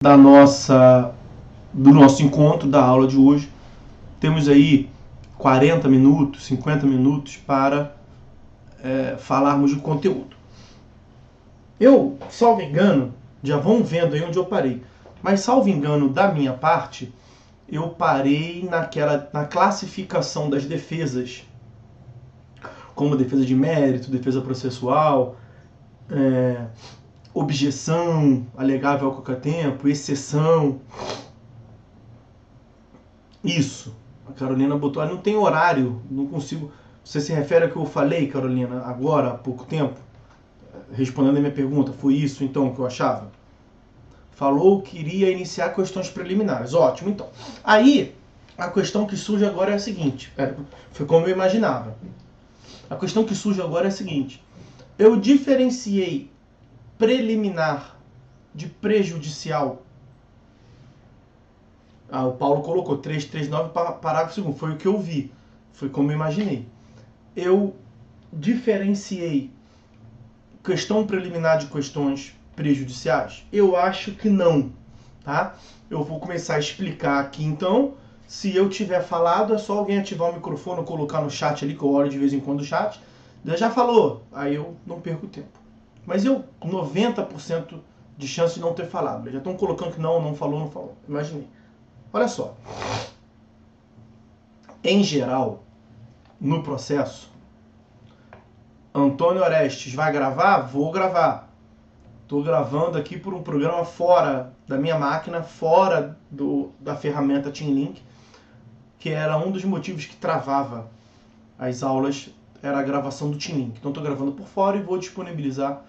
do nosso encontro, da aula de hoje. Temos aí 40 minutos, 50 minutos para falarmos do conteúdo. Eu, salvo engano, já vão vendo aí onde eu parei, mas salvo engano da minha parte, eu parei na classificação das defesas, como defesa de mérito, defesa processual, objeção, alegável a qualquer tempo, exceção. Isso. A Carolina botou, não tem horário, não consigo. Você se refere ao que eu falei, Carolina, agora, há pouco tempo? Respondendo a minha pergunta, foi isso então que eu achava? Falou que iria iniciar questões preliminares. Ótimo, então. Aí, a questão que surge agora é a seguinte. Foi como eu imaginava. A questão que surge agora é a seguinte. Eu diferenciei preliminar de prejudicial. O Paulo colocou 339, parágrafo 2º. Foi o que eu vi. Foi como eu imaginei. Eu diferenciei questão preliminar de questões prejudiciais? Eu acho que não, tá? Eu vou começar a explicar aqui, então. Se eu tiver falado, é só alguém ativar o microfone ou colocar no chat ali, que eu olho de vez em quando o chat. Já falou, aí eu não perco tempo. Mas eu, 90% de chance de não ter falado. Já estão colocando que não falou. Imaginei. Olha só. Em geral, no processo, Antônio Orestes vai gravar? Vou gravar. Estou gravando aqui por um programa fora da minha máquina, fora da ferramenta TeamLink, que era um dos motivos que travava as aulas, era a gravação do TeamLink. Então estou gravando por fora e vou disponibilizar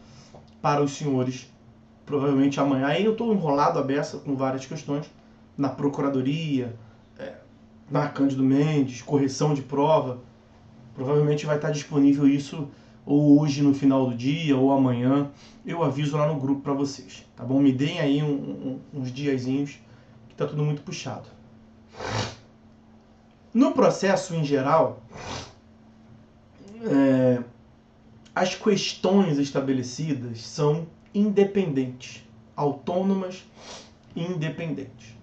para os senhores, provavelmente amanhã. Aí eu estou enrolado a beça com várias questões, na Procuradoria, na Cândido Mendes, correção de prova. Provavelmente vai estar disponível isso ou hoje no final do dia, ou amanhã. Eu aviso lá no grupo para vocês, tá bom? Me deem aí uns diazinhos, que tá tudo muito puxado. No processo em geral, as questões estabelecidas são independentes, autônomas e independentes.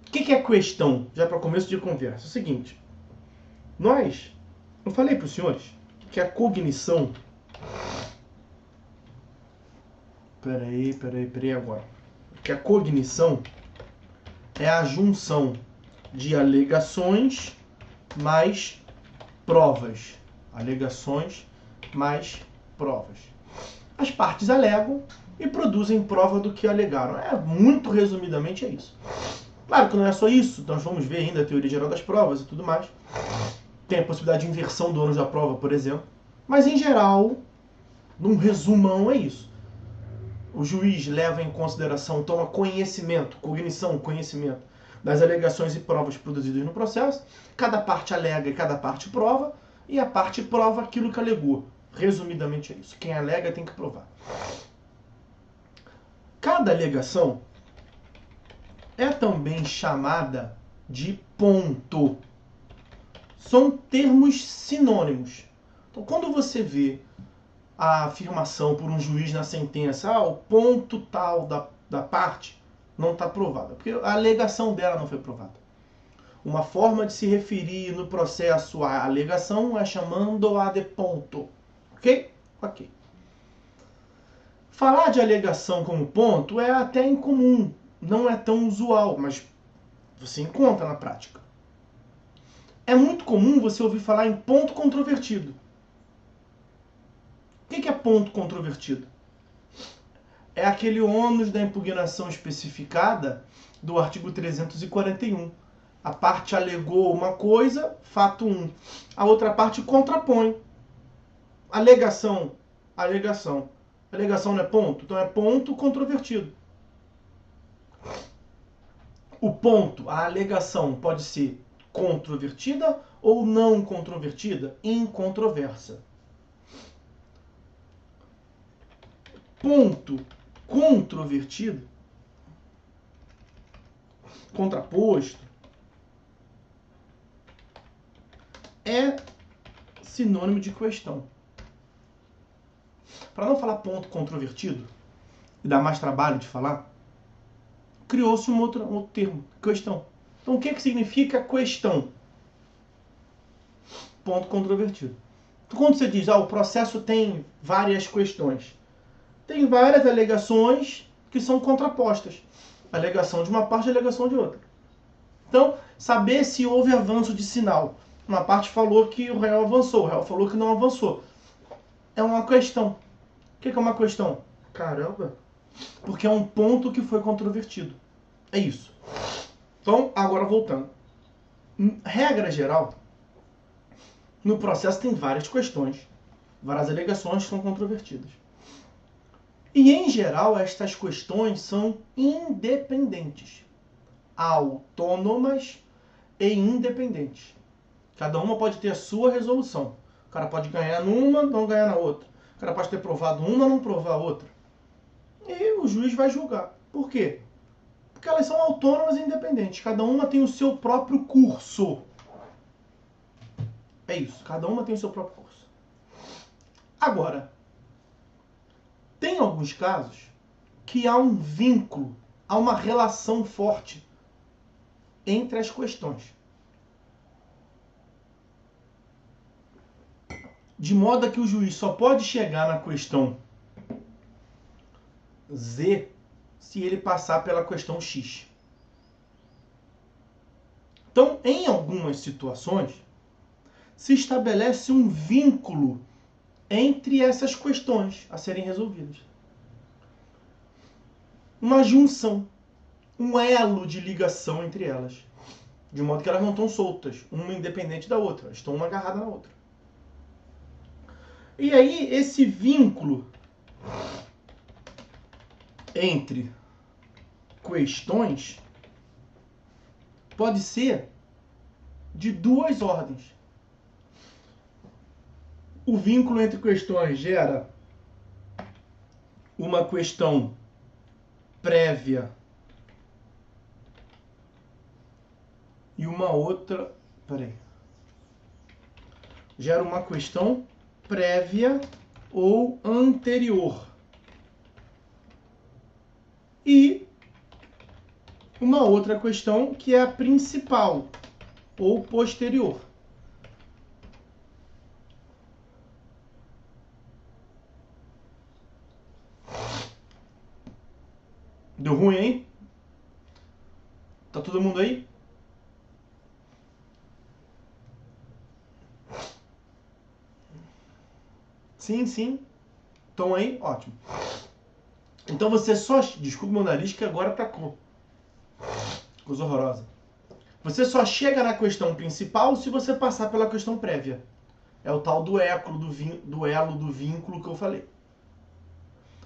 O que é questão? Já para começo de conversa. É o seguinte, eu falei para os senhores que a cognição... Peraí agora. Que a cognição é a junção de alegações mais provas. Alegações mais provas. As partes alegam e produzem prova do que alegaram. Muito resumidamente é isso. Claro que não é só isso. Nós vamos ver ainda a teoria geral das provas e tudo mais. Tem a possibilidade de inversão do ônus da prova, por exemplo. Mas, em geral, num resumão, é isso. O juiz leva em consideração, toma conhecimento, cognição, conhecimento das alegações e provas produzidas no processo. Cada parte alega e cada parte prova. E a parte prova aquilo que alegou. Resumidamente é isso. Quem alega tem que provar. Cada alegação é também chamada de ponto. São termos sinônimos. Então, quando você vê a afirmação por um juiz na sentença, o ponto tal da parte não está provada, porque a alegação dela não foi provada. Uma forma de se referir no processo à alegação é chamando-a de ponto. Ok? Ok. Falar de alegação como ponto é até incomum, não é tão usual, mas você encontra na prática. É muito comum você ouvir falar em ponto controvertido. O que é ponto controvertido? É aquele ônus da impugnação especificada do artigo 341. A parte alegou uma coisa, fato 1. A outra parte contrapõe. Alegação. Alegação não é ponto? Então é ponto controvertido. O ponto, a alegação, pode ser controvertida ou não controvertida? Incontroversa. Ponto controvertido, contraposto, é sinônimo de questão. Para não falar ponto controvertido, e dar mais trabalho de falar, criou-se um outro termo, questão. Então, o que significa questão? Ponto controvertido. Então, quando você diz, o processo tem várias questões, tem várias alegações que são contrapostas. Alegação de uma parte e alegação de outra. Então, saber se houve avanço de sinal. Uma parte falou que o réu avançou, o réu falou que não avançou. É uma questão. O que é uma questão? Caramba! Porque é um ponto que foi controvertido. É isso. Então, agora voltando. Regra geral, no processo tem várias questões, várias alegações que são controvertidas. E, em geral, estas questões são independentes, autônomas e independentes. Cada uma pode ter a sua resolução. O cara pode ganhar numa, não ganhar na outra. O cara pode ter provado uma, não provar a outra. E o juiz vai julgar. Por quê? Porque elas são autônomas e independentes. Cada uma tem o seu próprio curso. É isso. Cada uma tem o seu próprio curso. Agora, tem alguns casos que há um vínculo, há uma relação forte entre as questões. De modo que o juiz só pode chegar na questão Z se ele passar pela questão X. Então, em algumas situações, se estabelece um vínculo entre essas questões a serem resolvidas. Uma junção, um elo de ligação entre elas. De modo que elas não estão soltas, uma independente da outra, elas estão uma agarrada na outra. E aí, esse vínculo entre questões pode ser de duas ordens. O vínculo entre questões gera uma questão prévia e uma outra... Gera uma questão prévia ou anterior. E uma outra questão que é a principal ou posterior. Deu ruim, hein? Tá todo mundo aí? Sim, sim. Estão aí? Ótimo. Então você só... Desculpa meu nariz que agora atacou. Coisa horrorosa. Você só chega na questão principal se você passar pela questão prévia. É o tal do elo do vínculo que eu falei.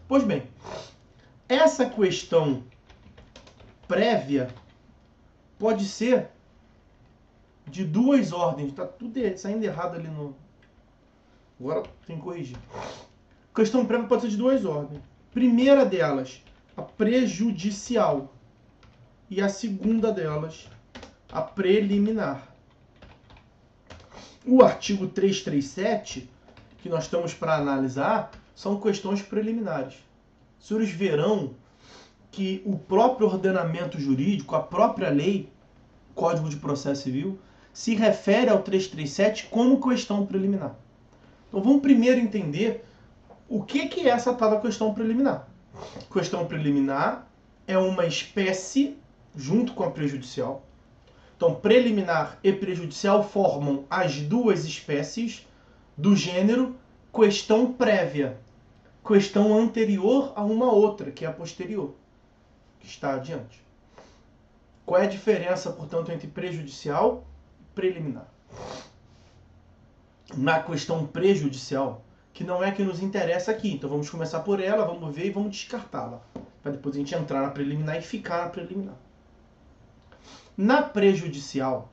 Pois bem, essa questão prévia pode ser de duas ordens. Tá tudo saindo errado ali no... Agora tem que corrigir. Questão prévia pode ser de duas ordens. Primeira delas, a prejudicial. E a segunda delas, a preliminar. O artigo 337, que nós estamos para analisar, são questões preliminares. Os senhores verão que o próprio ordenamento jurídico, a própria lei, Código de Processo Civil, se refere ao 337 como questão preliminar. Então vamos primeiro entender o que é essa tal da questão preliminar. Questão preliminar é uma espécie junto com a prejudicial. Então, preliminar e prejudicial formam as duas espécies do gênero questão prévia, questão anterior a uma outra, que é a posterior, que está adiante. Qual é a diferença, portanto, entre prejudicial e preliminar? Na questão prejudicial, que não é que nos interessa aqui, então vamos começar por ela, vamos ver e vamos descartá-la, para depois a gente entrar na preliminar e ficar na preliminar. Na prejudicial,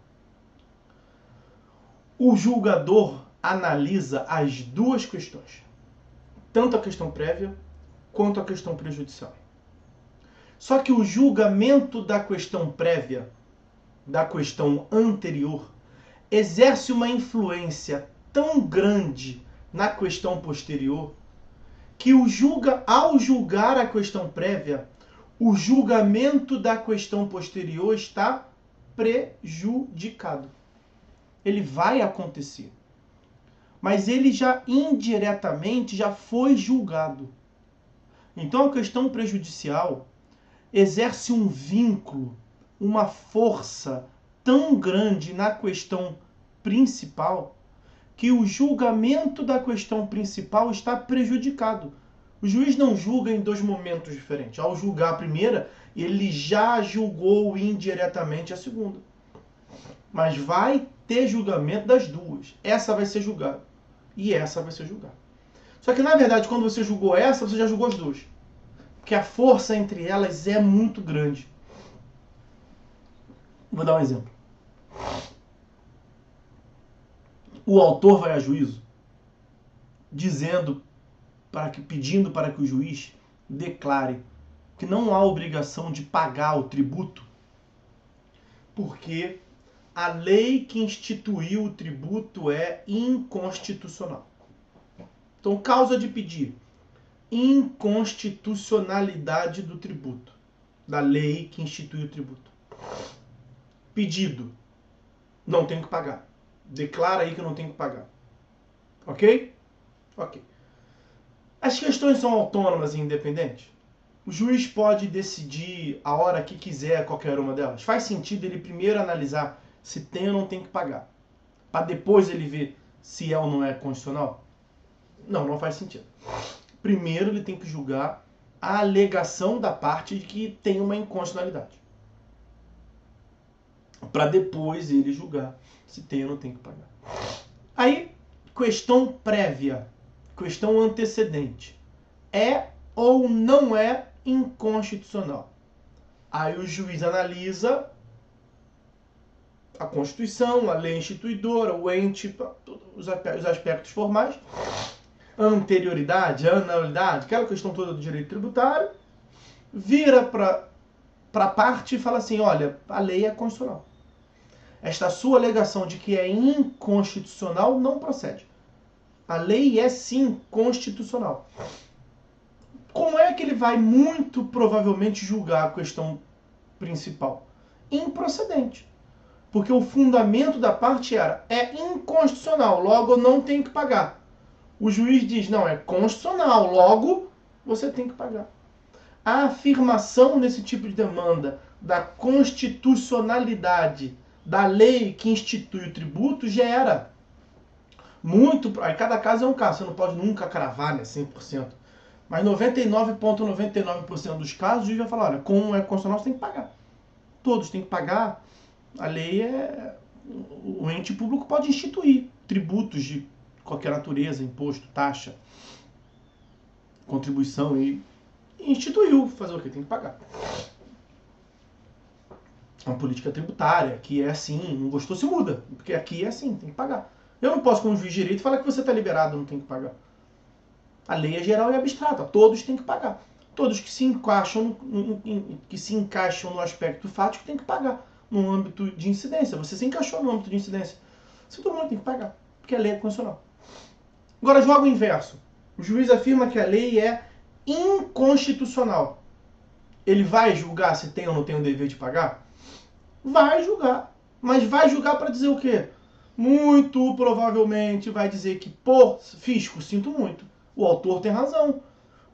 o julgador analisa as duas questões, tanto a questão prévia quanto a questão prejudicial. Só que o julgamento da questão prévia, da questão anterior, exerce uma influência tão grande na questão posterior que ao julgar a questão prévia, o julgamento da questão posterior está prejudicado. Ele vai acontecer. Mas ele já indiretamente já foi julgado. Então a questão prejudicial exerce um vínculo, uma força tão grande na questão principal que o julgamento da questão principal está prejudicado. O juiz não julga em dois momentos diferentes. Ao julgar a primeira, ele já julgou indiretamente a segunda. Mas vai ter julgamento das duas. Essa vai ser julgada. E essa vai ser julgada. Só que, na verdade, quando você julgou essa, você já julgou as duas. Porque a força entre elas é muito grande. Vou dar um exemplo. O autor vai a juízo pedindo para que o juiz declare que não há obrigação de pagar o tributo, porque a lei que instituiu o tributo é inconstitucional. Então, causa de pedir: inconstitucionalidade do tributo, da lei que institui o tributo. Pedido: não tenho que pagar. Declara aí que eu não tenho que pagar. Ok? Ok. As questões são autônomas e independentes? O juiz pode decidir a hora que quiser qualquer uma delas? Faz sentido ele primeiro analisar se tem ou não tem que pagar, para depois ele ver se é ou não é constitucional? Não, não faz sentido. Primeiro ele tem que julgar a alegação da parte de que tem uma inconstitucionalidade, para depois ele julgar se tem ou não tem que pagar. Aí, questão prévia, questão antecedente. É ou não é inconstitucional? Aí o juiz analisa a Constituição, a lei instituidora, o ente, os aspectos formais, anterioridade, anualidade, aquela questão toda do direito tributário, vira para a parte e fala assim: olha, a lei é constitucional. Esta sua alegação de que é inconstitucional não procede. A lei é sim constitucional. Como é que ele vai muito provavelmente julgar a questão principal? Improcedente. Porque o fundamento da parte é inconstitucional, logo não tem que pagar. O juiz diz: não, é constitucional, logo você tem que pagar. A afirmação nesse tipo de demanda da constitucionalidade da lei que institui o tributo gera muito... Aí cada caso é um caso, você não pode nunca cravar, né, 100%. Mas 99,99% dos casos o juiz vai falar: olha, como é constitucional, você tem que pagar. Todos têm que pagar. A lei é... O ente público pode instituir tributos de qualquer natureza, imposto, taxa, contribuição, e instituiu. Fazer o quê? Tem que pagar. Uma política tributária, que é assim, não gostou, se muda. Porque aqui é assim, tem que pagar. Eu não posso, como juiz de direito, falar que você está liberado, não tem que pagar. A lei é geral e abstrata, todos têm que pagar. Todos que se encaixam no aspecto fático têm que pagar. No âmbito de incidência. Você se encaixou no âmbito de incidência. Se todo mundo tem que pagar, porque a lei é constitucional. Agora, joga o inverso. O juiz afirma que a lei é inconstitucional. Ele vai julgar se tem ou não tem o dever de pagar? Vai julgar. Mas vai julgar para dizer o quê? Muito provavelmente vai dizer que, pô, fisco, sinto muito. O autor tem razão.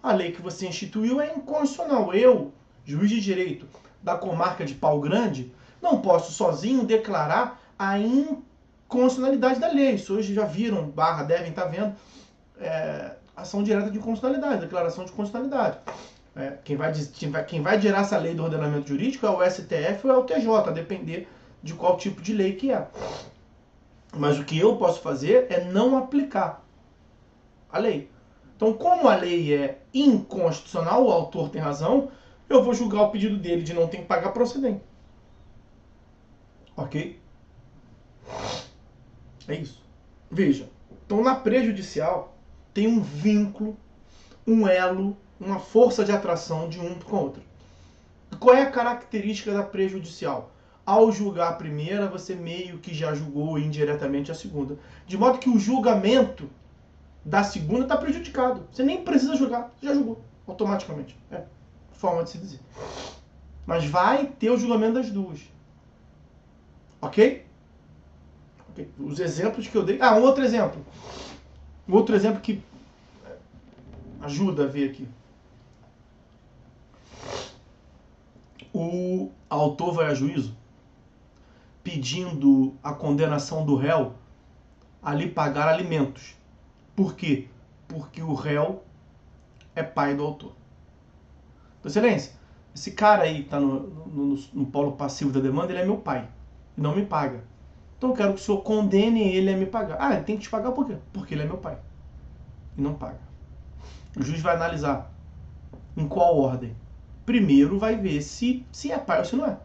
A lei que você instituiu é inconstitucional. Eu, juiz de direito da comarca de Pau Grande, não posso sozinho declarar a inconstitucionalidade da lei. Isso hoje já viram, devem estar vendo, ação direta de inconstitucionalidade, declaração de constitucionalidade. Quem vai gerar essa lei do ordenamento jurídico é o STF ou é o TJ, a depender de qual tipo de lei que é. Mas o que eu posso fazer é não aplicar a lei. Então, como a lei é inconstitucional, o autor tem razão, eu vou julgar o pedido dele de não ter que pagar procedente. Ok? É isso. Veja, então na prejudicial tem um vínculo, um elo, uma força de atração de um com o outro. Qual é a característica da prejudicial? Ao julgar a primeira, você meio que já julgou indiretamente a segunda. De modo que o julgamento da segunda está prejudicado. Você nem precisa julgar, você já julgou automaticamente. forma de se dizer. Mas vai ter o julgamento das duas. Ok? Os exemplos que eu dei... um outro exemplo. Um outro exemplo que ajuda a ver aqui. O autor vai a juízo pedindo a condenação do réu a lhe pagar alimentos. Por quê? Porque o réu é pai do autor. Excelência, esse cara aí está no polo passivo da demanda, ele é meu pai e não me paga. Então eu quero que o senhor condene ele a me pagar. Ele tem que te pagar por quê? Porque ele é meu pai e não paga. O juiz vai analisar em qual ordem. Primeiro vai ver se é pai ou se não é.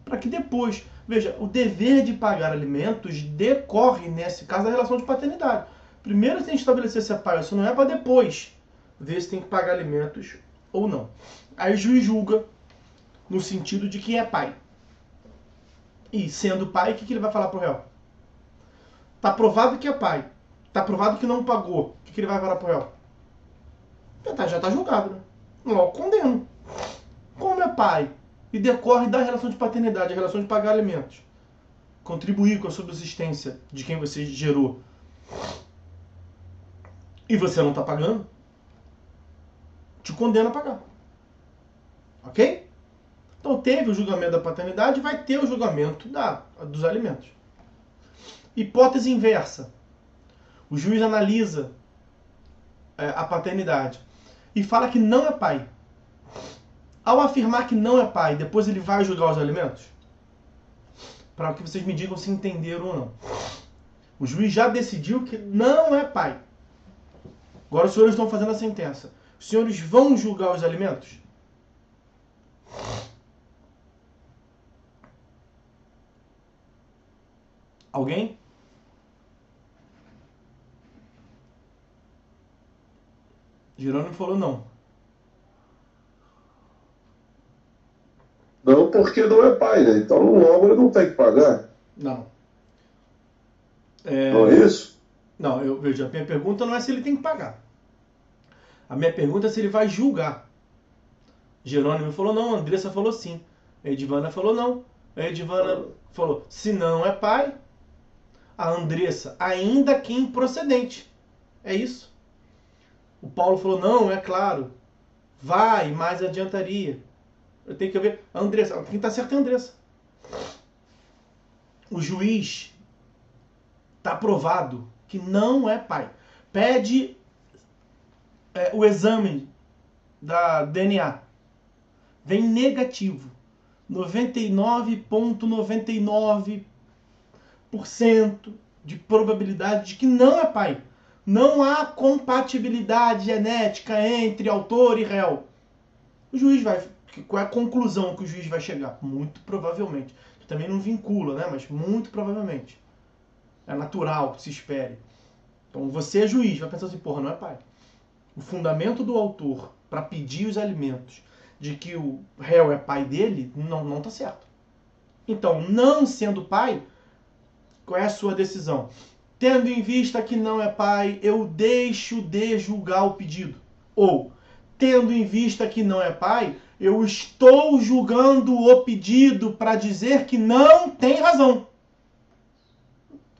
Para que depois, veja, o dever de pagar alimentos decorre, nesse caso, da relação de paternidade. Primeiro você tem que estabelecer se é pai ou se não é, para depois ver se tem que pagar alimentos ou não. Aí o juiz julga no sentido de que é pai. E sendo pai, o que ele vai falar pro réu? Tá provado que é pai. Tá provado que não pagou. O que ele vai falar pro réu? Já tá julgado, né? Logo condeno. Como é pai e decorre da relação de paternidade, a relação de pagar alimentos, contribuir com a subsistência de quem você gerou, e você não está pagando, te condena a pagar. Ok? Então teve o julgamento da paternidade, vai ter o julgamento dos alimentos. Hipótese inversa. O juiz analisa a paternidade e fala que não é pai. Ao afirmar que não é pai, depois ele vai julgar os alimentos? Para que vocês me digam se entenderam ou não. O juiz já decidiu que não é pai. Agora os senhores estão fazendo a sentença. Os senhores vão julgar os alimentos? Alguém? Jerônimo falou não. Não, porque não é pai, né? Então logo ele não tem que pagar. Não. Não é isso? Não, veja, a minha pergunta não é se ele tem que pagar. A minha pergunta é se ele vai julgar. Jerônimo falou não, a Andressa falou sim. A Edivana falou não. A Edivana falou, se não é pai, a Andressa, ainda que improcedente. É isso. O Paulo falou, não, é claro. Vai, mais adiantaria. Eu tenho que ver. A Andressa, quem está certo é a Andressa. O juiz está provado que não é pai. Pede o exame da DNA. Vem negativo. 99,99% de probabilidade de que não é pai. Não há compatibilidade genética entre autor e réu. O juiz vai... Qual é a conclusão que o juiz vai chegar? Muito provavelmente. Também não vincula, né? Mas muito provavelmente. É natural que se espere. Então você é juiz, vai pensar assim, porra, não é pai. O fundamento do autor para pedir os alimentos de que o réu é pai dele, não está certo. Então, não sendo pai, qual é a sua decisão? Tendo em vista que não é pai, eu deixo de julgar o pedido. Ou, tendo em vista que não é pai, eu estou julgando o pedido para dizer que não tem razão.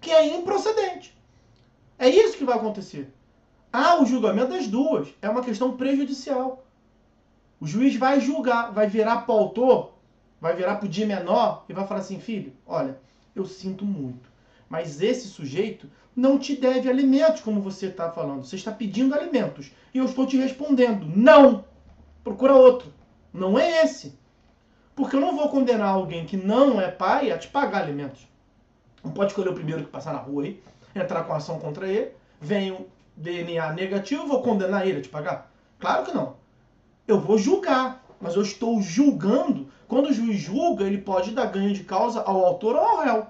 Que é improcedente. É isso que vai acontecer. O julgamento das duas. É uma questão prejudicial. O juiz vai julgar, vai virar para o autor, vai virar para o dia menor e vai falar assim, filho, olha, eu sinto muito, mas esse sujeito não te deve alimentos, como você está falando. Você está pedindo alimentos. E eu estou te respondendo, não! Procura outro. Não é esse. Porque eu não vou condenar alguém que não é pai a te pagar alimentos. Não pode escolher o primeiro que passar na rua aí, entrar com ação contra ele, vem um DNA negativo, vou condenar ele a te pagar? Claro que não. Eu vou julgar, mas eu estou julgando. Quando o juiz julga, ele pode dar ganho de causa ao autor ou ao réu.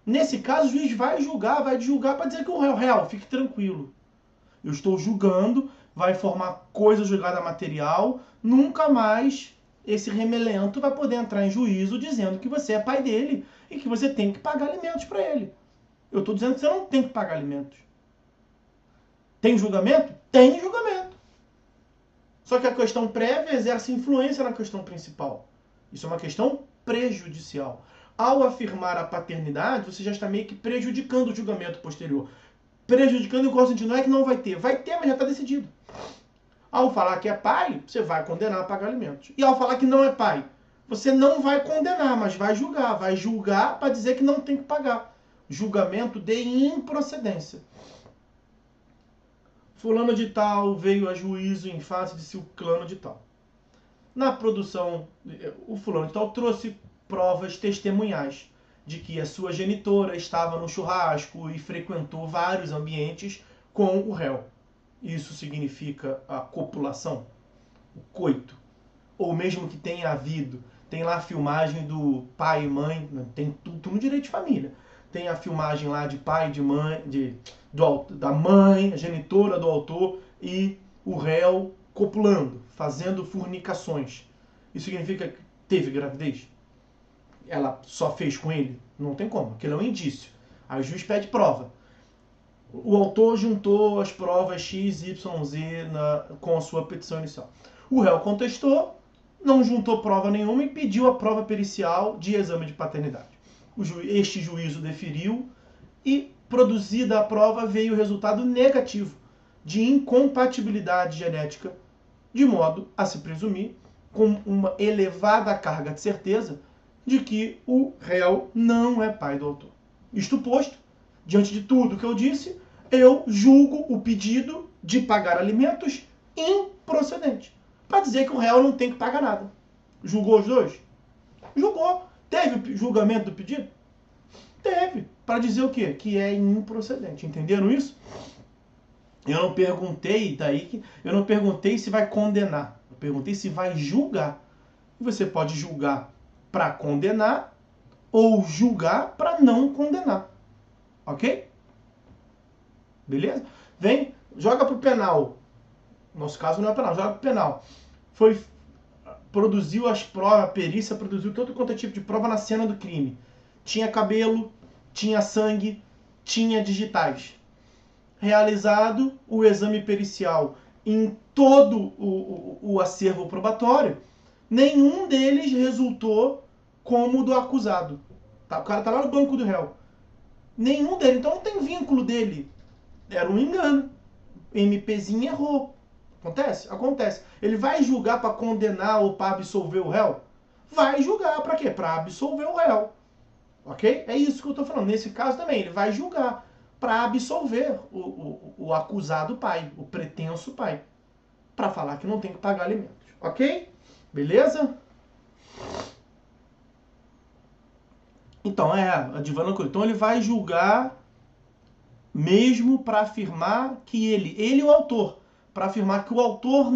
Nesse caso, o juiz vai julgar para dizer que o réu, fique tranquilo. Eu estou julgando, vai formar coisa julgada material, nunca mais esse remelento vai poder entrar em juízo dizendo que você é pai dele e que você tem que pagar alimentos para ele. Eu estou dizendo que você não tem que pagar alimentos. Tem julgamento? Tem julgamento. Só que a questão prévia exerce influência na questão principal. Isso é uma questão prejudicial. Ao afirmar a paternidade, você já está meio que prejudicando o julgamento posterior. Prejudicando em qual sentido? Não é que não vai ter. Vai ter, mas já está decidido. Ao falar que é pai, você vai condenar a pagar alimentos. E ao falar que não é pai, você não vai condenar, mas vai julgar. Vai julgar para dizer que não tem que pagar. Julgamento de improcedência. Fulano de tal veio a juízo em face de ciclano de tal. Na produção, o fulano de tal trouxe provas testemunhais de que a sua genitora estava no churrasco e frequentou vários ambientes com o réu. Isso significa a copulação, o coito. Ou mesmo que tenha havido, tem lá a filmagem do pai e mãe, tem tudo no direito de família. Tem a filmagem lá de pai, de mãe, da mãe, a genitora do autor e o réu copulando, fazendo fornicações. Isso significa que teve gravidez? Ela só fez com ele? Não tem como, aquilo é um indício. Aí o juiz pede prova. O autor juntou as provas X, Y, Z com a sua petição inicial. O réu contestou, não juntou prova nenhuma e pediu a prova pericial de exame de paternidade. Este juízo deferiu e, produzida a prova, veio o resultado negativo de incompatibilidade genética, de modo a se presumir, com uma elevada carga de certeza, de que o réu não é pai do autor. Isto posto, diante de tudo que eu disse, eu julgo o pedido de pagar alimentos improcedente. Para dizer que o réu não tem que pagar nada. Julgou os dois? Julgou. Teve julgamento do pedido? Teve. Para dizer o quê? Que é improcedente. Entenderam isso? Eu não perguntei se vai condenar. Eu perguntei se vai julgar. Você pode julgar para condenar ou julgar para não condenar. Ok? Beleza? Vem, joga pro penal. No nosso caso não é penal, joga pro penal. Produziu as provas, a perícia produziu todo quanto é tipo de prova na cena do crime. Tinha cabelo, tinha sangue, tinha digitais. Realizado o exame pericial em todo o acervo probatório, nenhum deles resultou como do acusado. Tá? O cara tá lá no banco do réu. Nenhum deles. Então não tem vínculo dele. Era um engano. MPzinho errou. Acontece? Acontece. Ele vai julgar para condenar ou para absolver o réu? Vai julgar para quê? Para absolver o réu. Ok? É isso que eu estou falando. Nesse caso também, ele vai julgar para absolver o acusado pai, o pretenso pai. Para falar que não tem que pagar alimentos. Ok? Beleza? Então, então ele vai julgar mesmo para afirmar que ele o autor, para afirmar que o autor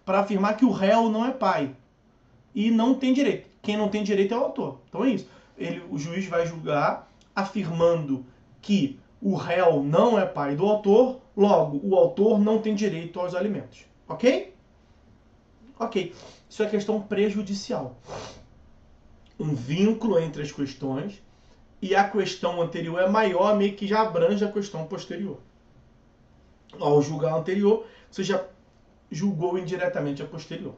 para afirmar que o réu não é pai e não tem direito. Quem não tem direito é o autor. Então é isso. O juiz vai julgar afirmando que o réu não é pai do autor, logo o autor não tem direito aos alimentos. Ok? Ok. Isso é questão prejudicial. Um vínculo entre as questões e a questão anterior é maior, meio que já abrange a questão posterior. Ao julgar a anterior, você já julgou indiretamente a posterior.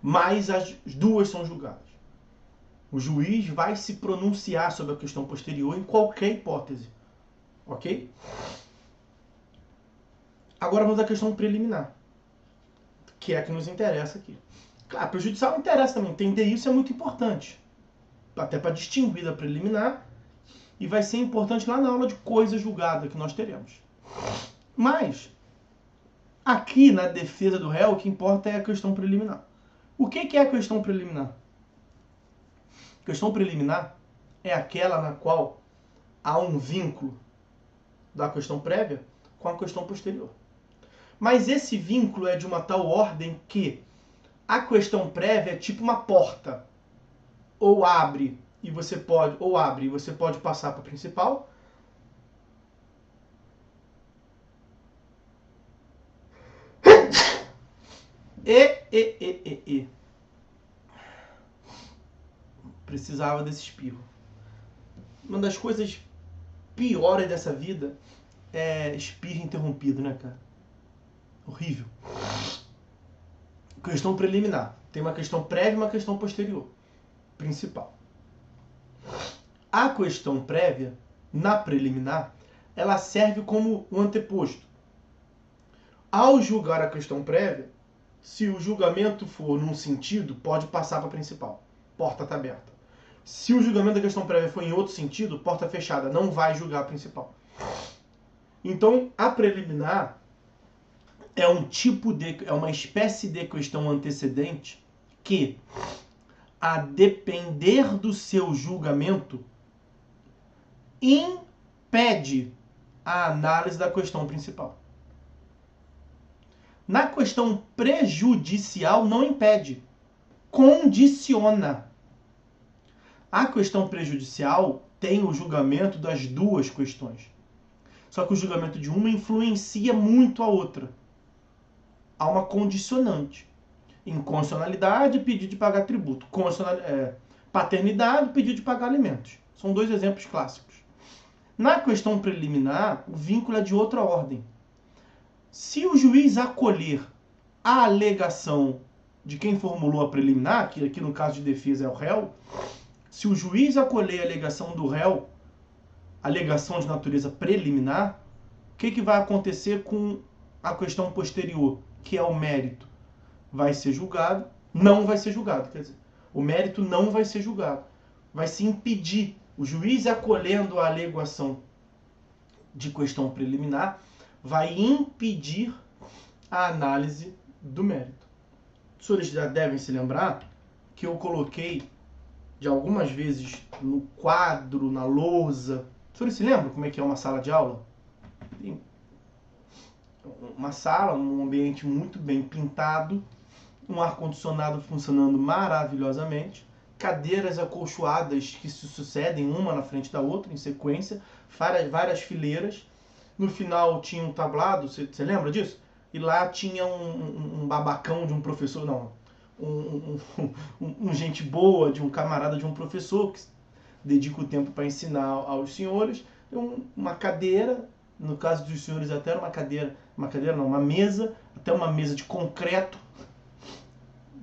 Mas as duas são julgadas. O juiz vai se pronunciar sobre a questão posterior em qualquer hipótese. Ok? Agora vamos à questão preliminar, que é a que nos interessa aqui. Claro, prejudicial interessa também. Entender isso é muito importante. Até para distinguir da preliminar. E vai ser importante lá na aula de coisa julgada que nós teremos. Mas, aqui na defesa do réu, o que importa é a questão preliminar. O que é a questão preliminar? A questão preliminar é aquela na qual há um vínculo da questão prévia com a questão posterior. Mas esse vínculo é de uma tal ordem que a questão prévia é tipo uma porta. Ou abre e você pode passar para a principal. Precisava desse espirro. Uma das coisas piores dessa vida é espirro interrompido, né, cara? Horrível. Questão preliminar. Tem uma questão prévia e uma questão posterior. Principal. A questão prévia, na preliminar, ela serve como um anteposto. Ao julgar a questão prévia, se o julgamento for num sentido, pode passar para a principal. Porta está aberta. Se o julgamento da questão prévia for em outro sentido, porta fechada, não vai julgar a principal. Então, a preliminar é uma espécie de questão antecedente que, a depender do seu julgamento, impede a análise da questão principal. Na questão prejudicial, não impede, condiciona. A questão prejudicial tem o julgamento das duas questões. Só que o julgamento de uma influencia muito a outra. Há uma condicionante. Inconstitucionalidade, pedido de pagar tributo. Paternidade, pedido de pagar alimentos. São dois exemplos clássicos. Na questão preliminar, o vínculo é de outra ordem. Se o juiz acolher a alegação de quem formulou a preliminar, que aqui no caso de defesa é o réu, se o juiz acolher a alegação do réu, alegação de natureza preliminar, o que vai acontecer com a questão posterior, que é o mérito? Vai ser julgado, não vai ser julgado, quer dizer, o mérito não vai ser julgado, vai se impedir. O juiz acolhendo a alegação de questão preliminar vai impedir a análise do mérito. Os senhores já devem se lembrar que eu coloquei de algumas vezes no quadro, na lousa. Os senhores se lembram como é que é uma sala de aula? Tem uma sala, um ambiente muito bem pintado, um ar-condicionado funcionando maravilhosamente, cadeiras acolchoadas que se sucedem uma na frente da outra, em sequência, várias fileiras. No final tinha um tablado, você lembra disso? E lá tinha um babacão de um professor, não, um gente boa, de um camarada de um professor que dedica o tempo para ensinar aos senhores, uma cadeira, no caso dos senhores até era uma mesa, até uma mesa de concreto,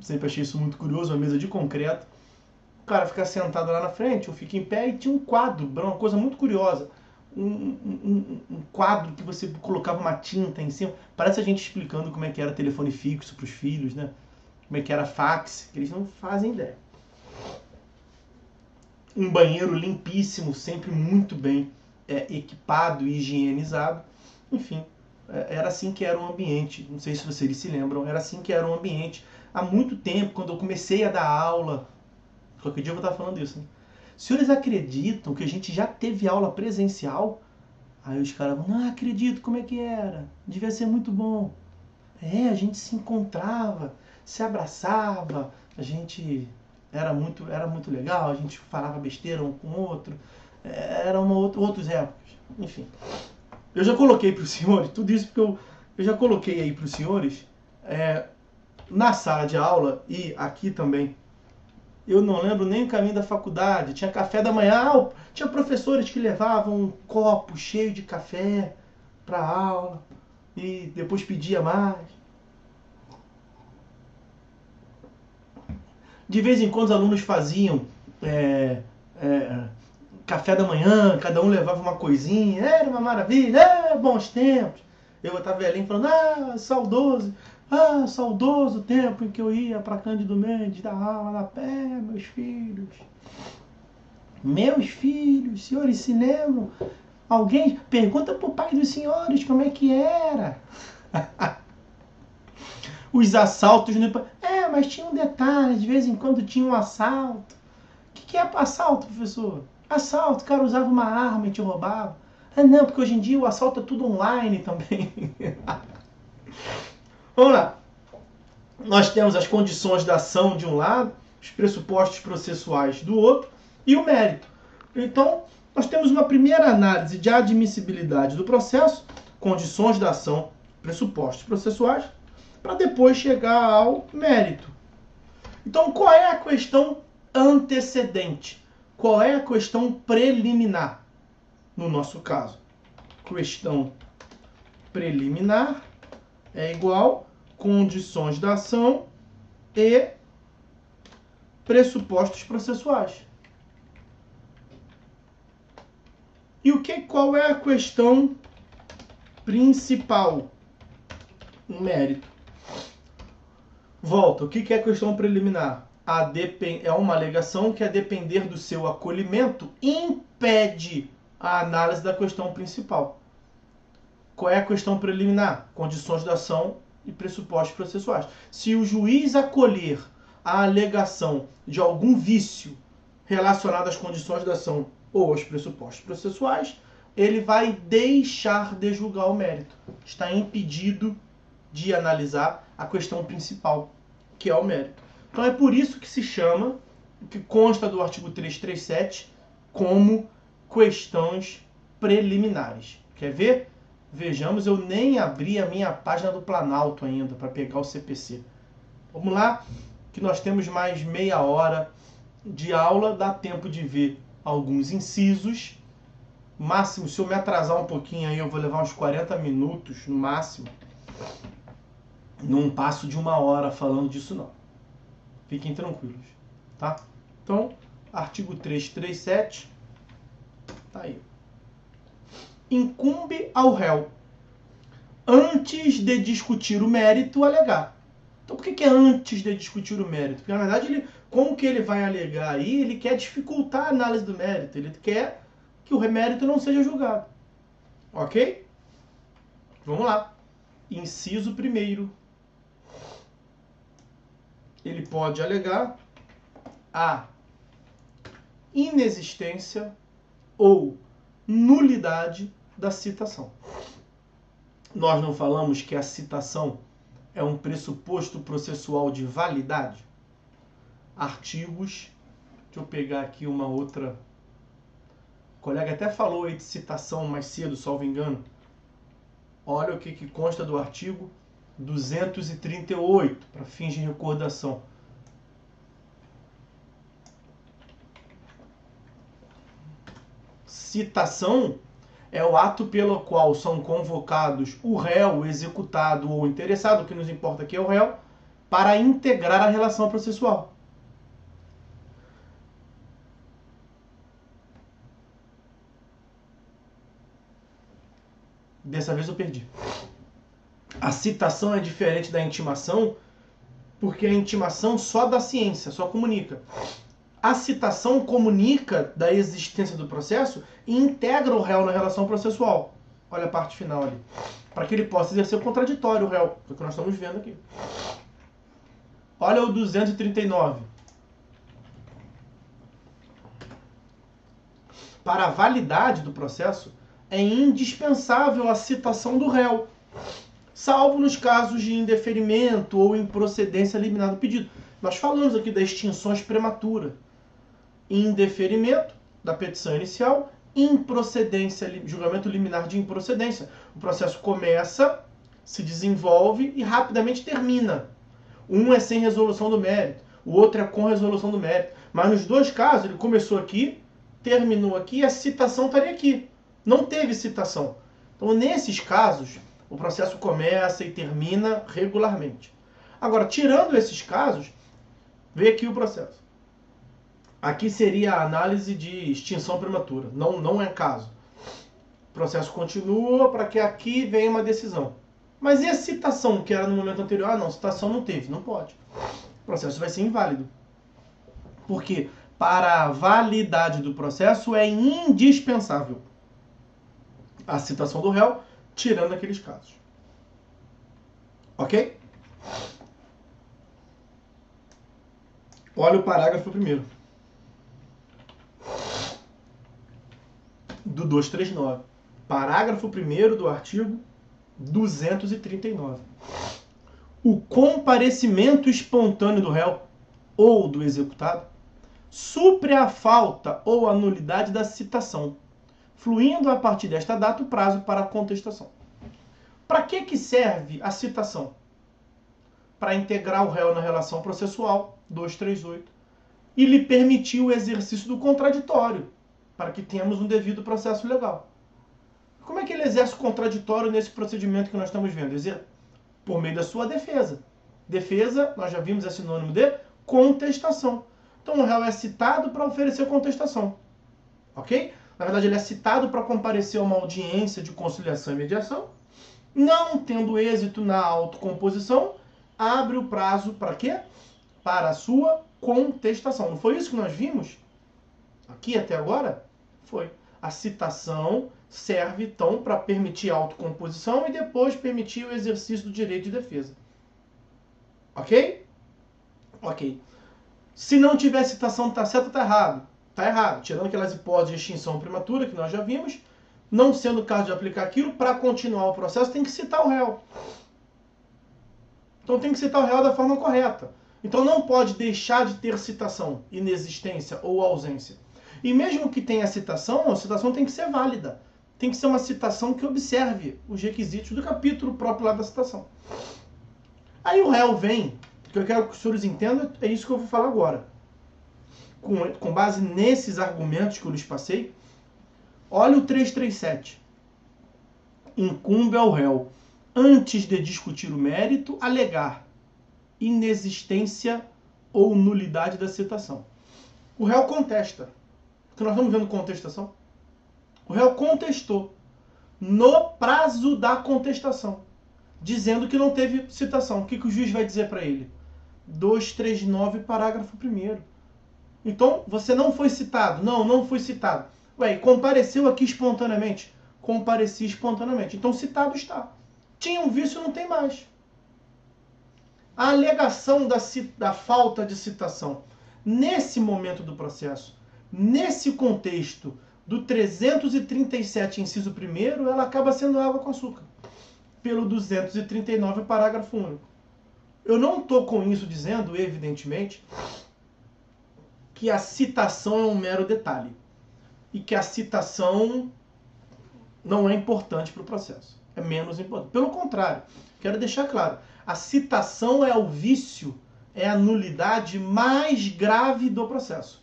sempre achei isso muito curioso, uma mesa de concreto, o cara fica sentado lá na frente, eu fico em pé e tinha um quadro, uma coisa muito curiosa, um quadro que você colocava uma tinta em cima, parece a gente explicando como é que era telefone fixo para os filhos, né? Como é que era fax, que eles não fazem ideia. Um banheiro limpíssimo, sempre muito bem equipado e higienizado. Enfim, era assim que era o ambiente. Não sei se vocês se lembram, era assim que era o ambiente. Há muito tempo, quando eu comecei a dar aula, qualquer dia eu vou estar falando isso, né? Os senhores acreditam que a gente já teve aula presencial? Aí os caras vão, não acredito, como é que era? Devia ser muito bom. A gente se encontrava, se abraçava, a gente era muito legal, a gente falava besteira um com o outro, eram outras épocas, enfim. Eu já coloquei para os senhores, tudo isso porque eu já coloquei aí para os senhores, na sala de aula e aqui também, eu não lembro nem o caminho da faculdade, tinha café da manhã, tinha professores que levavam um copo cheio de café para a aula e depois pedia mais. De vez em quando os alunos faziam café da manhã, cada um levava uma coisinha, era uma maravilha, bons tempos. Eu estava velhinho falando, saudoso o tempo em que eu ia para Cândido Mendes dar aula na pé, meus filhos. Meus filhos, senhores se lembram? Alguém pergunta pro pai dos senhores como é que era. Os assaltos no... mas tinha um detalhe, de vez em quando tinha um assalto. O que é assalto, professor? Assalto, o cara usava uma arma e te roubava. Não, porque hoje em dia o assalto é tudo online também. Vamos lá. Nós temos as condições da ação de um lado, os pressupostos processuais do outro e o mérito. Então, nós temos uma primeira análise de admissibilidade do processo, condições da ação, pressupostos processuais, para depois chegar ao mérito. Então, qual é a questão antecedente? Qual é a questão preliminar? No nosso caso, questão preliminar é igual condições da ação e pressupostos processuais. E qual é a questão principal? Um mérito. Volta, o que é a questão preliminar? É uma alegação que, a depender do seu acolhimento, impede a análise da questão principal. Qual é a questão preliminar? Condições da ação e pressupostos processuais. Se o juiz acolher a alegação de algum vício relacionado às condições da ação ou aos pressupostos processuais, ele vai deixar de julgar o mérito. Está impedido de analisar a questão principal, que é o mérito. Então é por isso que se chama, que consta do artigo 337, como questões preliminares. Quer ver? Vejamos, eu nem abri a minha página do Planalto ainda para pegar o CPC. Vamos lá, que nós temos mais meia hora de aula, dá tempo de ver alguns incisos. Máximo, se eu me atrasar um pouquinho aí, eu vou levar uns 40 minutos no máximo. Não passo de 1 hora falando disso não. Fiquem tranquilos, tá? Então, artigo 337, tá aí. Incumbe ao réu, antes de discutir o mérito, alegar. Então, por que é antes de discutir o mérito? Porque, na verdade, como que ele vai alegar aí, ele quer dificultar a análise do mérito. Ele quer que o mérito não seja julgado. Ok? Vamos lá. Inciso 1º. Ele pode alegar a inexistência ou nulidade da citação. Nós não falamos que a citação é um pressuposto processual de validade? Artigos, deixa eu pegar aqui uma outra. O colega até falou aí de citação mais cedo, salvo engano. Olha o que consta do artigo 238, para fins de recordação. Citação é o ato pelo qual são convocados o réu, o executado ou o interessado, o que nos importa aqui é o réu, para integrar a relação processual. Dessa vez eu perdi. A citação é diferente da intimação, porque a intimação só dá ciência, só comunica. A citação comunica da existência do processo e integra o réu na relação processual. Olha a parte final ali. Para que ele possa exercer o contraditório, o réu. É o que nós estamos vendo aqui. Olha o 239. Para a validade do processo, é indispensável a citação do réu, salvo nos casos de indeferimento ou improcedência liminar do pedido. Nós falamos aqui das extinções prematuras. Indeferimento da petição inicial, improcedência, julgamento liminar de improcedência. O processo começa, se desenvolve e rapidamente termina. Um é sem resolução do mérito, o outro é com resolução do mérito. Mas nos dois casos, ele começou aqui, terminou aqui e a citação estaria aqui. Não teve citação. Então, nesses casos, o processo começa e termina regularmente. Agora, tirando esses casos, vê aqui o processo. Aqui seria a análise de extinção prematura. Não é caso. O processo continua para que aqui venha uma decisão. Mas e a citação, que era no momento anterior? Ah, não, citação não teve. Não pode. O processo vai ser inválido. Porque para a validade do processo é indispensável a citação do réu, tirando aqueles casos. Ok? Olha o parágrafo 1º. Do 239. Parágrafo 1º do artigo 239. O comparecimento espontâneo do réu ou do executado supre a falta ou a nulidade da citação, fluindo a partir desta data o prazo para a contestação. Para que serve a citação? Para integrar o réu na relação processual, 238, e lhe permitir o exercício do contraditório, para que tenhamos um devido processo legal. Como é que ele exerce o contraditório nesse procedimento que nós estamos vendo? Por meio da sua defesa. Defesa, nós já vimos, é sinônimo de contestação. Então o réu é citado para oferecer contestação. Ok? Na verdade, ele é citado para comparecer a uma audiência de conciliação e mediação. Não tendo êxito na autocomposição, abre o prazo para quê? Para a sua contestação. Não foi isso que nós vimos aqui até agora? Foi. A citação serve, então, para permitir a autocomposição e depois permitir o exercício do direito de defesa. Ok? Ok. Se não tiver citação, está certo ou está errado? Está errado. Tirando aquelas hipóteses de extinção prematura que nós já vimos, não sendo o caso de aplicar aquilo, para continuar o processo tem que citar o réu. Então tem que citar o réu da forma correta. Então não pode deixar de ter citação, inexistência ou ausência. E mesmo que tenha citação, a citação tem que ser válida. Tem que ser uma citação que observe os requisitos do capítulo próprio lá da citação. Aí o réu vem, o que eu quero que os senhores entendam, é isso que eu vou falar agora. Com base nesses argumentos que eu lhes passei, olha o 337. Incumbe ao réu, antes de discutir o mérito, alegar inexistência ou nulidade da citação. O réu contesta. Porque nós estamos vendo contestação. O réu contestou no prazo da contestação, dizendo que não teve citação. O que o juiz vai dizer para ele? 239, parágrafo 1º. Então, você não foi citado. Não foi citado. Ué, compareceu aqui espontaneamente? Compareci espontaneamente. Então, citado está. Tinha um vício, não tem mais. A alegação da falta de citação, nesse momento do processo, nesse contexto do 337, inciso 1º, ela acaba sendo água com açúcar. Pelo 239, parágrafo único. Eu não estou com isso dizendo, evidentemente, que a citação é um mero detalhe. E que a citação não é importante para o processo. É menos importante. Pelo contrário, quero deixar claro. A citação é o vício, é a nulidade mais grave do processo.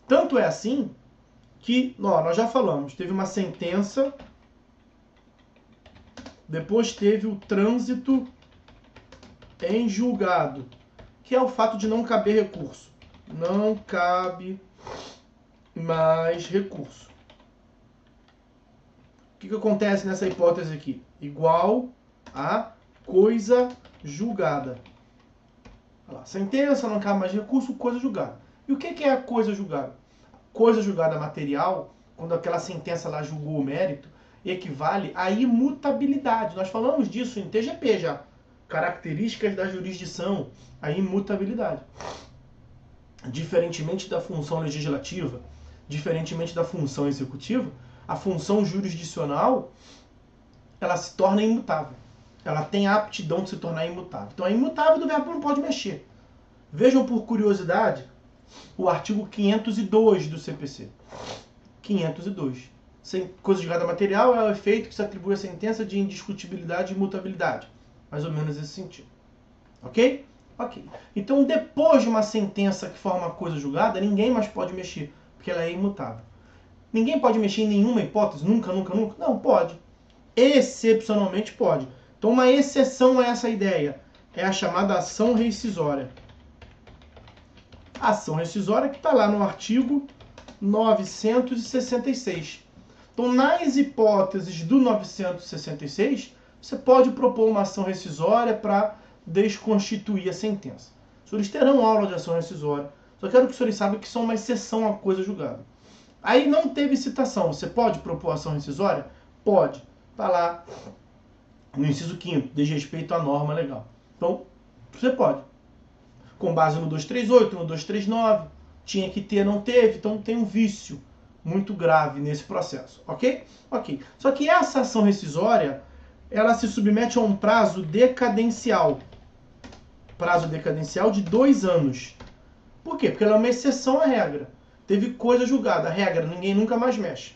Tanto é assim que, nós já falamos, teve uma sentença, depois teve o trânsito em julgado, que é o fato de não caber recurso. Não cabe mais recurso. O que acontece nessa hipótese aqui? Igual a coisa julgada. Olha lá, sentença, não cabe mais recurso, coisa julgada. E o que é a coisa julgada? Coisa julgada material, quando aquela sentença lá julgou o mérito, equivale à imutabilidade. Nós falamos disso em TGP já. Características da jurisdição, a imutabilidade. Diferentemente da função legislativa, diferentemente da função executiva, a função jurisdicional, ela se torna imutável. Ela tem a aptidão de se tornar imutável. Então é imutável, do verbo não pode mexer. Vejam por curiosidade o artigo 502 do CPC. 502. Coisa julgada material é o efeito que se atribui à sentença de indiscutibilidade e imutabilidade. Mais ou menos esse sentido. Ok? Ok. Então, depois de uma sentença que forma coisa julgada, ninguém mais pode mexer, porque ela é imutável. Ninguém pode mexer em nenhuma hipótese? Nunca? Não, pode. Excepcionalmente pode. Então, uma exceção a essa ideia é a chamada ação rescisória. A ação rescisória que está lá no artigo 966. Então, nas hipóteses do 966, você pode propor uma ação rescisória para desconstituir a sentença. Os senhores terão aula de ação rescisória. Só quero que os senhores saibam que são uma exceção à coisa julgada. Aí não teve citação. Você pode propor ação rescisória? Pode. Está lá no inciso 5º, desrespeito à norma legal. Então, você pode. Com base no 238, no 239, tinha que ter, não teve, então tem um vício muito grave nesse processo, ok? Ok. Só que essa ação rescisória, ela se submete a um prazo decadencial. Prazo decadencial de 2 anos. Por quê? Porque ela é uma exceção à regra. Teve coisa julgada, a regra, ninguém nunca mais mexe.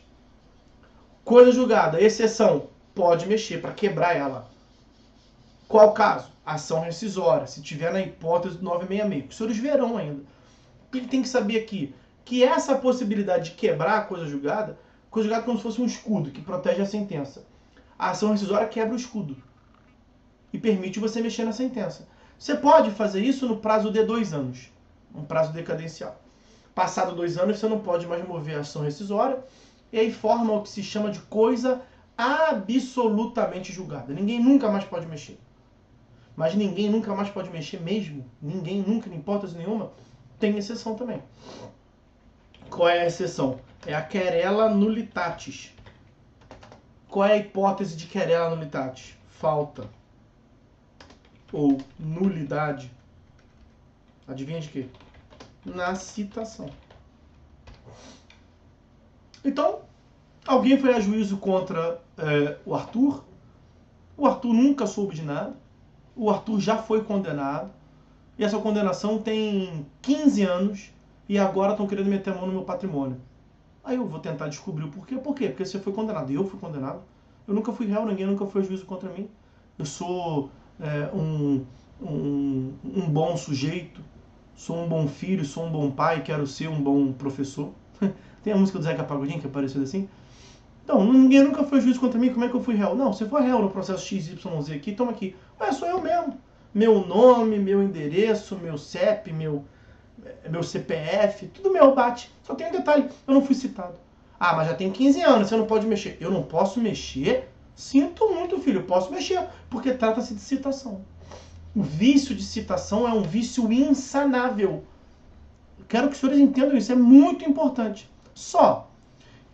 Coisa julgada, exceção, pode mexer para quebrar ela. Qual caso? Ação rescisória, se tiver na hipótese do 966. Os senhores verão ainda. O que tem que saber aqui? Que essa possibilidade de quebrar a coisa julgada é como se fosse um escudo que protege a sentença. A ação rescisória quebra o escudo. e permite você mexer na sentença. Você pode fazer isso no prazo de 2 anos, um prazo decadencial. Passado 2 anos, você não pode mais mover a ação rescisória, e aí forma o que se chama de coisa absolutamente julgada. Ninguém nunca mais pode mexer. Mas ninguém nunca mais pode mexer mesmo. Ninguém nunca, em hipótese nenhuma, tem exceção também. Qual é a exceção? É a querela nullitatis. Qual é a hipótese de querela nullitatis? Falta ou nulidade. Adivinha de quê? Na citação. Então, alguém foi a juízo contra o Arthur. O Arthur nunca soube de nada. O Arthur já foi condenado. E essa condenação tem 15 anos. E agora estão querendo meter a mão no meu patrimônio. Aí eu vou tentar descobrir o porquê. Por quê? Porque você foi condenado. Eu fui condenado. Eu nunca fui réu, ninguém nunca foi a juízo contra mim. Eu sou um bom sujeito. Sou um bom filho, sou um bom pai, quero ser um bom professor. Tem a música do Zeca Pagodinho que é parecida assim. Então, ninguém nunca foi juiz contra mim, como é que eu fui réu? Não, você foi réu no processo XYZ aqui, toma aqui. Ué, sou eu mesmo. Meu nome, meu endereço, meu CEP, meu CPF, tudo meu, bate. Só tem um detalhe, eu não fui citado. Ah, mas já tem 15 anos, você não pode mexer. Eu não posso mexer? Sinto muito, filho, eu posso mexer, porque trata-se de citação. O vício de citação é um vício insanável. Quero que os senhores entendam isso, é muito importante. Só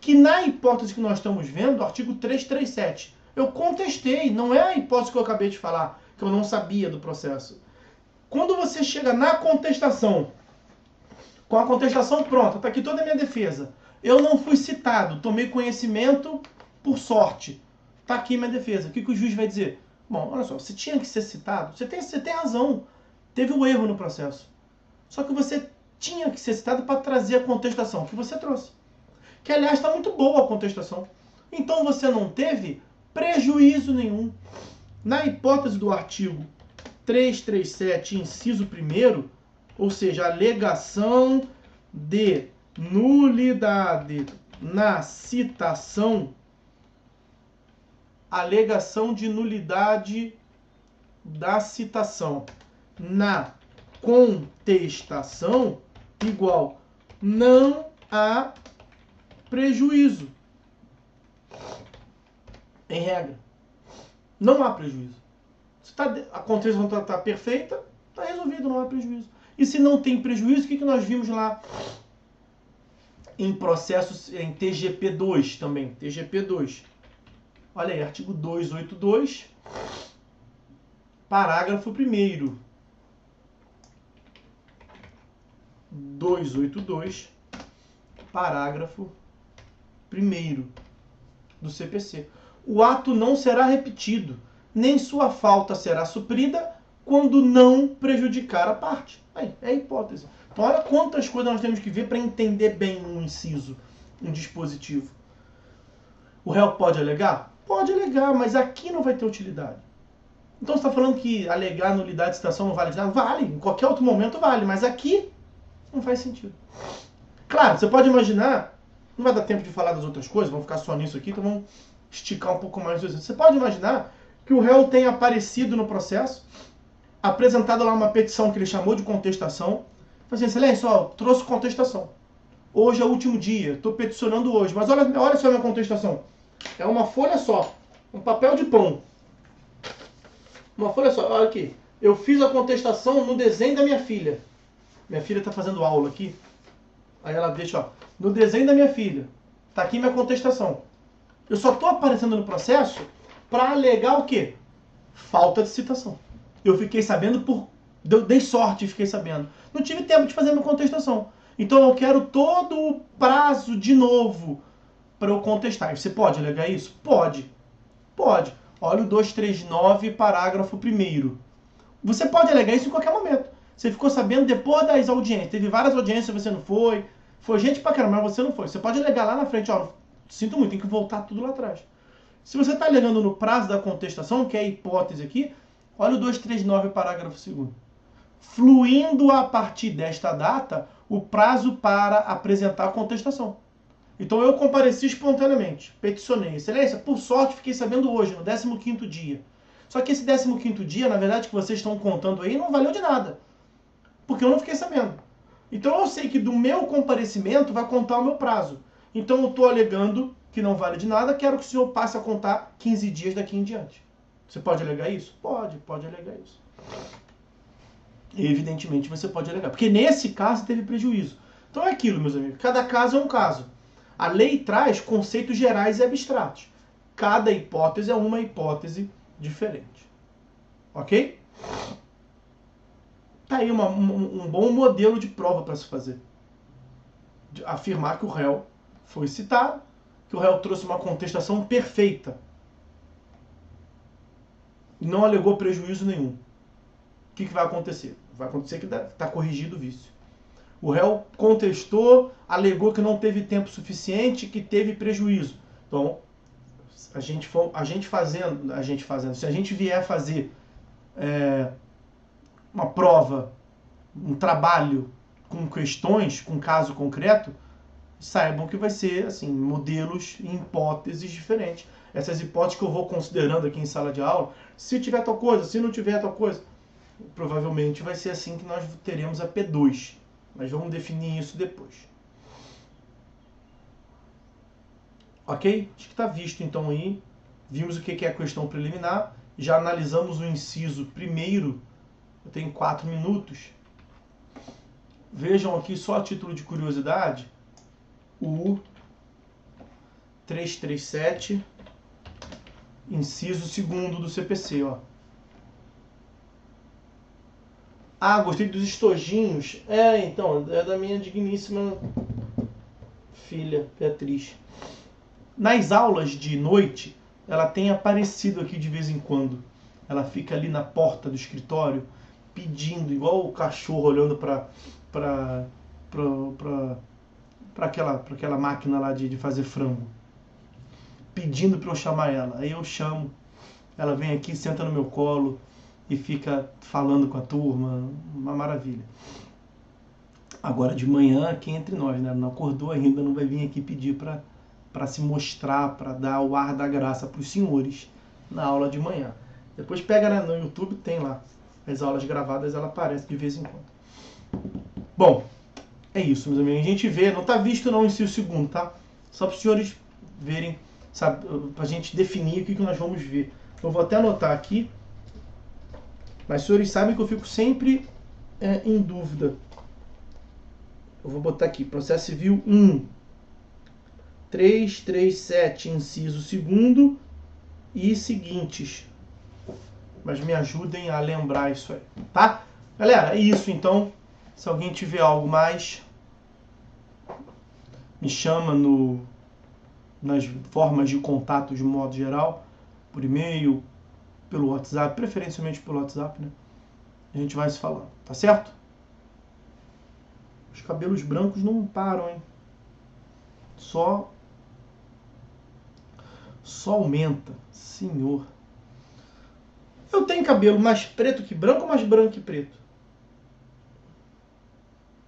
que na hipótese que nós estamos vendo, o artigo 337, eu contestei, não é a hipótese que eu acabei de falar, que eu não sabia do processo. Quando você chega na contestação, com a contestação pronta, está aqui toda a minha defesa, eu não fui citado, tomei conhecimento por sorte, está aqui minha defesa. O que o juiz vai dizer? Bom, olha só, você tinha que ser citado, você tem razão, teve um erro no processo. Só que você tinha que ser citado para trazer a contestação que você trouxe. Que, aliás, está muito boa a contestação. Então você não teve prejuízo nenhum. Na hipótese do artigo 337, inciso 1º, ou seja, alegação de nulidade na citação, alegação de nulidade da citação na contestação igual não há prejuízo. Em regra, não há prejuízo. Se a contestação está perfeita, está resolvido, não há prejuízo. E se não tem prejuízo, o que nós vimos lá em processos em TGP2 também? TGP2. Olha aí, artigo 282, parágrafo 1º. 282, parágrafo 1º do CPC. O ato não será repetido, nem sua falta será suprida quando não prejudicar a parte. Aí, é a hipótese. Então, olha quantas coisas nós temos que ver para entender bem um inciso, um dispositivo. O réu pode alegar? Pode alegar, mas aqui não vai ter utilidade. Então, você está falando que alegar nulidade de citação não vale de nada? Vale, em qualquer outro momento vale, mas aqui não faz sentido. Claro, você pode imaginar, não vai dar tempo de falar das outras coisas, vamos ficar só nisso aqui, então vamos esticar um pouco mais. Você pode imaginar que o réu tenha aparecido no processo, apresentado lá uma petição que ele chamou de contestação, falou assim, excelência, ó, trouxe contestação. Hoje é o último dia, estou peticionando hoje, mas olha só a minha contestação. É uma folha só, um papel de pão. Uma folha só, olha aqui. Eu fiz a contestação no desenho da minha filha. Minha filha está fazendo aula aqui. Aí ela deixa, ó, no desenho da minha filha. Está aqui minha contestação. Eu só estou aparecendo no processo para alegar o quê? Falta de citação. Eu fiquei sabendo dei sorte e fiquei sabendo. Não tive tempo de fazer minha contestação. Então eu quero todo o prazo de novo para eu contestar. Você pode alegar isso? Pode. Pode. Olha o 239, parágrafo 1º. Você pode alegar isso em qualquer momento. Você ficou sabendo depois das audiências. Teve várias audiências, você não foi. Foi gente pra caramba, mas você não foi. Você pode alegar lá na frente, ó, sinto muito, tem que voltar tudo lá atrás. Se você está alegando no prazo da contestação, que é a hipótese aqui, olha o 239, parágrafo 2º. Fluindo a partir desta data o prazo para apresentar a contestação. Então eu compareci espontaneamente, peticionei. Excelência, por sorte fiquei sabendo hoje, no 15º dia. Só que esse 15º dia, na verdade, que vocês estão contando aí, não valeu de nada. Porque eu não fiquei sabendo. Então eu sei que do meu comparecimento vai contar o meu prazo. Então eu estou alegando que não vale de nada, quero que o senhor passe a contar 15 dias daqui em diante. Você pode alegar isso? Pode alegar isso. Evidentemente você pode alegar. Porque nesse caso teve prejuízo. Então é aquilo, meus amigos. Cada caso é um caso. A lei traz conceitos gerais e abstratos. Cada hipótese é uma hipótese diferente. Ok? Tá aí um bom modelo de prova para se fazer. De afirmar que o réu foi citado, que o réu trouxe uma contestação perfeita. Não alegou prejuízo nenhum. O que vai acontecer? Vai acontecer que está corrigido o vício. O réu contestou, alegou que não teve tempo suficiente, que teve prejuízo. Então, se a gente vier fazer uma prova, um trabalho com questões, com caso concreto, saibam que vai ser assim, modelos e hipóteses diferentes. Essas hipóteses que eu vou considerando aqui em sala de aula, se tiver tal coisa, se não tiver tal coisa, provavelmente vai ser assim que nós teremos a P2. Mas vamos definir isso depois. Ok? Acho que está visto então aí. Vimos o que é a questão preliminar. Já analisamos o inciso primeiro. Eu tenho 4 minutos. Vejam aqui, só a título de curiosidade, o 337, inciso 2º do CPC. Ó. Ah, gostei dos estojinhos. Então, é da minha digníssima filha, Beatriz. Nas aulas de noite, ela tem aparecido aqui de vez em quando. Ela fica ali na porta do escritório, pedindo, igual o cachorro olhando para aquela máquina lá de fazer frango. Pedindo para eu chamar ela. Aí eu chamo, ela vem aqui, senta no meu colo e fica falando com a turma, uma maravilha. Agora de manhã, aqui entre nós, né? Não acordou ainda, não vai vir aqui pedir para se mostrar, para dar o ar da graça para os senhores na aula de manhã. Depois pega, né, no YouTube, tem lá as aulas gravadas, ela aparece de vez em quando. Bom, é isso, meus amigos. A gente vê, não está visto não o inciso 2º, tá? Só para os senhores verem, sabe, para a gente definir o que nós vamos ver. Eu vou até anotar aqui. Mas os senhores sabem que eu fico sempre em dúvida. Eu vou botar aqui, processo civil 1, 337, inciso 2º e seguintes. Mas me ajudem a lembrar isso aí, tá? Galera, é isso então. Se alguém tiver algo mais, me chama nas formas de contato de modo geral, por e-mail, pelo WhatsApp, preferencialmente pelo WhatsApp, né? A gente vai se falando, tá certo? Os cabelos brancos não param, hein? Só aumenta, senhor. Eu tenho cabelo mais preto que branco ou mais branco que preto?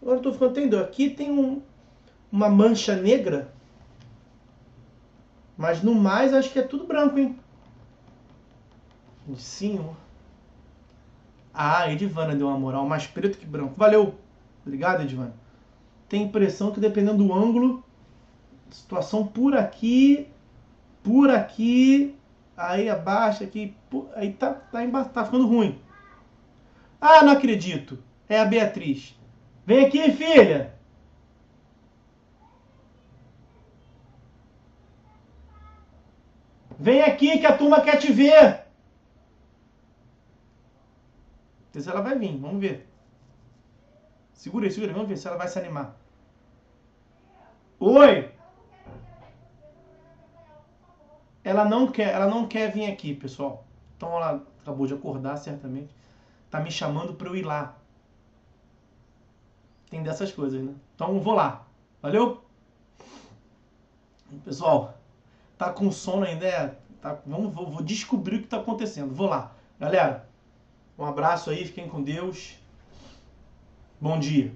Agora eu tô ficando entendendo. Aqui tem uma mancha negra, mas no mais acho que é tudo branco, hein? Senhor. Ah, Edivana deu uma moral, mais preto que branco. Valeu. Obrigado, Edivana. Tem impressão que dependendo do ângulo, situação por aqui, aí abaixo, aqui, aí tá ficando ruim. Ah, não acredito. É a Beatriz. Vem aqui, filha. Vem aqui que a turma quer te ver. Não sei se ela vai vir, vamos ver. Segura aí, vamos ver se ela vai se animar. Oi! Ela não quer vir aqui, pessoal. Então ela acabou de acordar, certamente. Tá me chamando para eu ir lá. Tem dessas coisas, né? Então eu vou lá. Valeu? Pessoal, tá com sono ainda? Vou descobrir o que tá acontecendo. Vou lá. Galera, um abraço aí, fiquem com Deus. Bom dia.